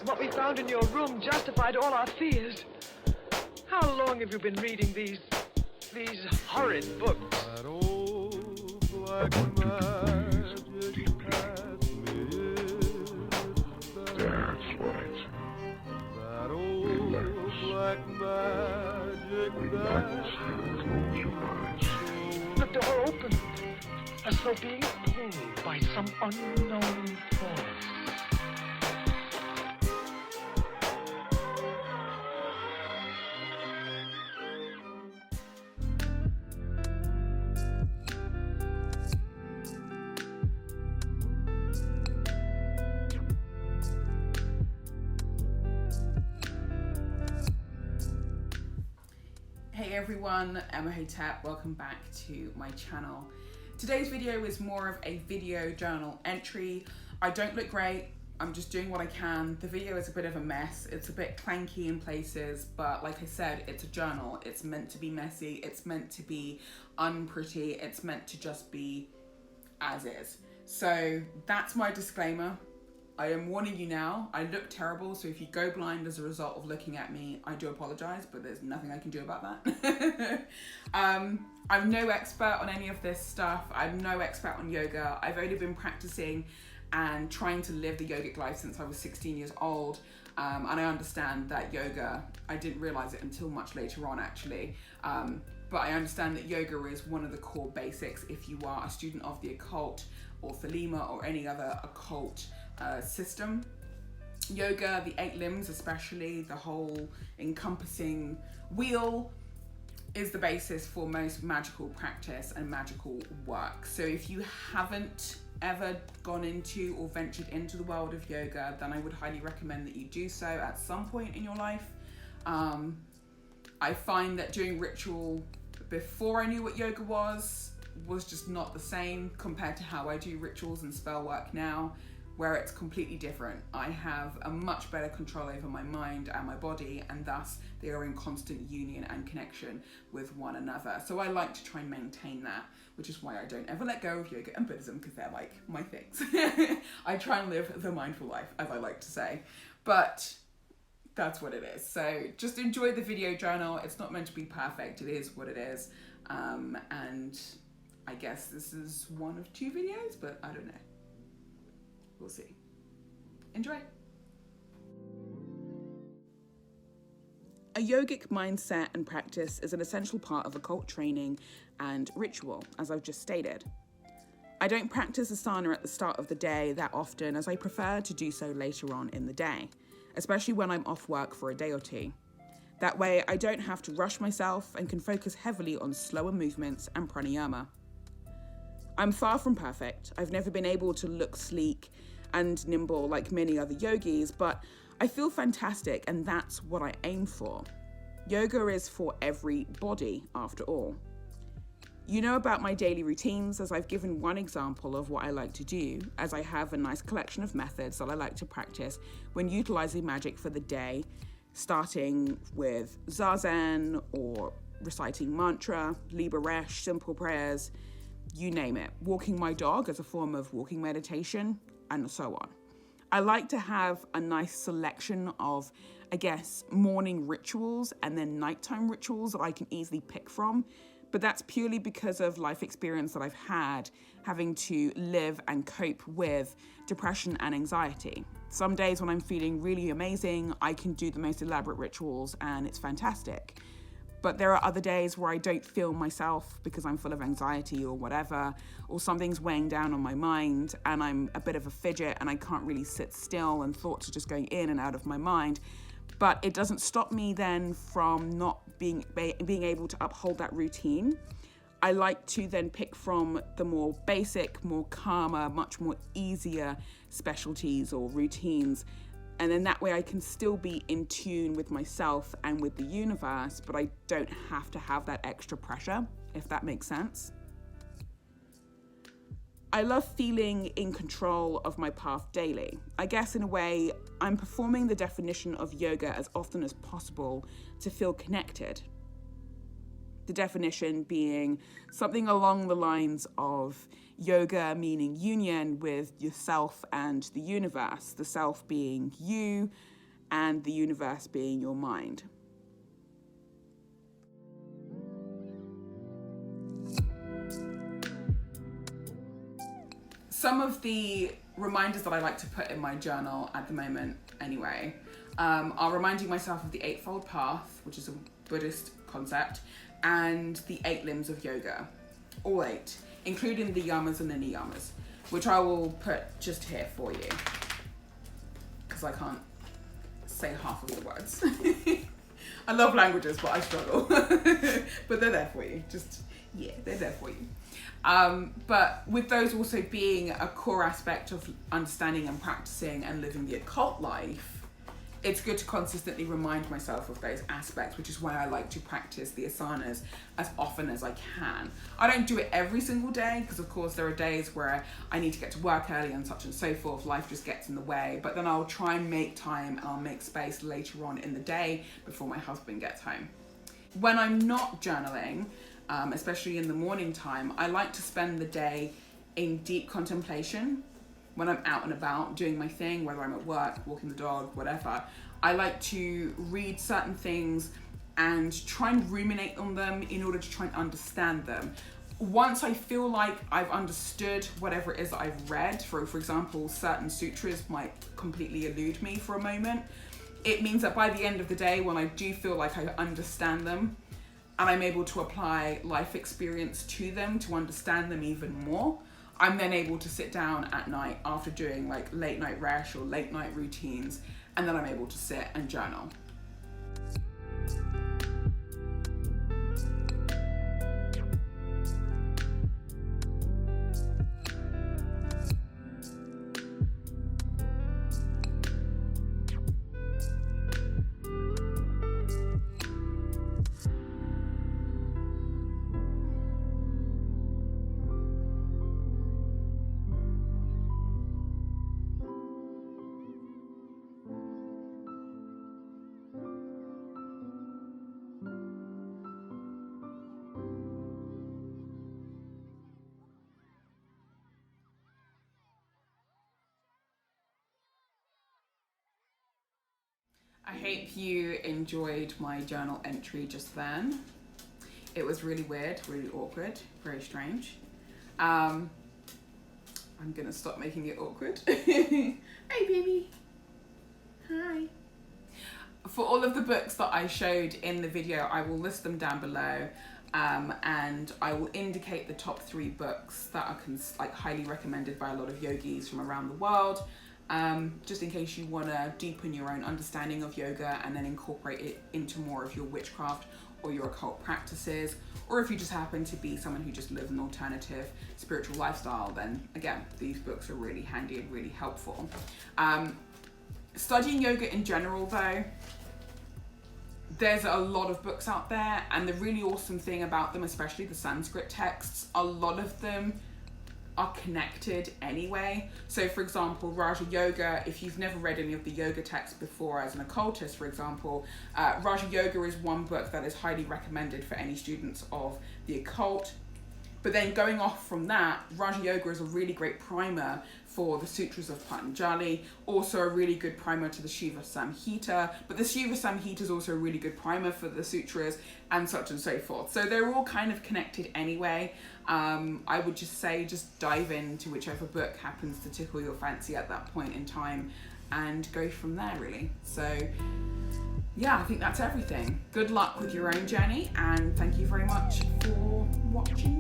What we found in your room justified all our fears. How long have you been reading these horrid books? That old black magic has That's right. that old black magic Close your eyes. The door opened, as though being pulled by some unknown force. Hey everyone, Emma Hotep, welcome back to my channel. Today's video is more of a video journal entry. I don't look great, I'm just doing what I can. The video is a bit of a mess, it's a bit clanky in places, but like I said, it's a journal. It's meant to be messy, it's meant to be unpretty, it's meant to just be as is. So that's my disclaimer. I am warning you now, I look terrible, so if you go blind as a result of looking at me, I do apologize, but there's nothing I can do about that. I'm no expert on any of this stuff. I'm no expert on yoga. I've only been practicing and trying to live the yogic life since I was 16 years old. And I understand that yoga, I didn't realize it until much later on actually, but I understand that yoga is one of the core basics if you are a student of the occult or Thelema or any other occult system. Yoga, the 8 limbs especially, the whole encompassing wheel is the basis for most magical practice and magical work. So if you haven't ever gone into or ventured into the world of yoga, then I would highly recommend that you do so at some point in your life. I find that doing ritual before I knew what yoga was just not the same compared to how I do rituals and spell work now, where it's completely different. I have a much better control over my mind and my body, and thus they are in constant union and connection with one another. So I like to try and maintain that, which is why I don't ever let go of yoga and Buddhism, because they're like my things. I try and live the mindful life, as I like to say, but that's what it is. So just enjoy the video journal. It's not meant to be perfect, it is what it is. And I guess this is one of 2 videos, but I don't know. We'll see. Enjoy. A yogic mindset and practice is an essential part of occult training and ritual, as I've just stated. I don't practice asana at the start of the day that often, as I prefer to do so later on in the day, especially when I'm off work for a day or 2. That way, I don't have to rush myself and can focus heavily on slower movements and pranayama. I'm far from perfect. I've never been able to look sleek and nimble like many other yogis, but I feel fantastic, and that's what I aim for. Yoga is for every body, after all. You know about my daily routines, as I've given one example of what I like to do, as I have a nice collection of methods that I like to practice when utilizing magic for the day, starting with zazen or reciting mantra, libaresh, simple prayers, you name it, walking my dog as a form of walking meditation, and so on. I like to have a nice selection of, I guess, morning rituals and then nighttime rituals that I can easily pick from, but that's purely because of life experience that I've had having to live and cope with depression and anxiety. Some days when I'm feeling really amazing, I can do the most elaborate rituals and it's fantastic. But there are other days where I don't feel myself because I'm full of anxiety or whatever, or something's weighing down on my mind and I'm a bit of a fidget and I can't really sit still and thoughts are just going in and out of my mind. But it doesn't stop me then from not being able to uphold that routine. I like to then pick from the more basic, more calmer, much more easier specialties or routines. And then that way I can still be in tune with myself and with the universe, but I don't have to have that extra pressure, if that makes sense. I love feeling in control of my path daily. I guess in a way, I'm performing the definition of yoga as often as possible to feel connected. The definition being something along the lines of yoga meaning union with yourself and the universe, the self being you and the universe being your mind. Some of the reminders that I like to put in my journal at the moment anyway are reminding myself of the Eightfold Path, which is a Buddhist concept, and the 8 limbs of yoga, all 8, including the Yamas and the Niyamas, which I will put just here for you, because I can't say half of the words. I love languages, but I struggle. But they're there for you. They're there for you. But with those also being a core aspect of understanding and practicing and living the occult life, it's good to consistently remind myself of those aspects, which is why I like to practice the asanas as often as I can. I don't do it every single day, because of course there are days where I need to get to work early and such and so forth. Life just gets in the way, but then I'll try and make time and I'll make space later on in the day before my husband gets home. When I'm not journaling, especially in the morning time, I like to spend the day in deep contemplation. When I'm out and about doing my thing, whether I'm at work, walking the dog, whatever, I like to read certain things and try and ruminate on them in order to try and understand them. Once I feel like I've understood whatever it is that I've read, for example, certain sutras might completely elude me for a moment, it means that by the end of the day, when I do feel like I understand them, and I'm able to apply life experience to them to understand them even more, I'm then able to sit down at night after doing like late night resh or late night routines, and then I'm able to sit and journal. I hope you enjoyed my journal entry just then. It was really weird, really awkward, very strange. I'm gonna stop making it awkward. Hey baby. Hi. For all of the books that I showed in the video, I will list them down below, and I will indicate the top 3 books that are highly recommended by a lot of yogis from around the world. Just in case you want to deepen your own understanding of yoga and then incorporate it into more of your witchcraft or your occult practices, or if you just happen to be someone who just lives an alternative spiritual lifestyle, then again, these books are really handy and really helpful. Studying yoga in general though, there's a lot of books out there, and the really awesome thing about them, especially the Sanskrit texts, a lot of them are connected anyway. So for example, Raja Yoga, if you've never read any of the yoga texts before as an occultist, for example, Raja Yoga is one book that is highly recommended for any students of the occult. But then going off from that, Raja Yoga is a really great primer for the Sutras of Patanjali, also a really good primer to the Shiva Samhita, but the Shiva Samhita is also a really good primer for the Sutras, and such and so forth. So they're all kind of connected anyway. I would just say, just dive into whichever book happens to tickle your fancy at that point in time and go from there really. So yeah, I think that's everything. Good luck with your own journey, and thank you very much for watching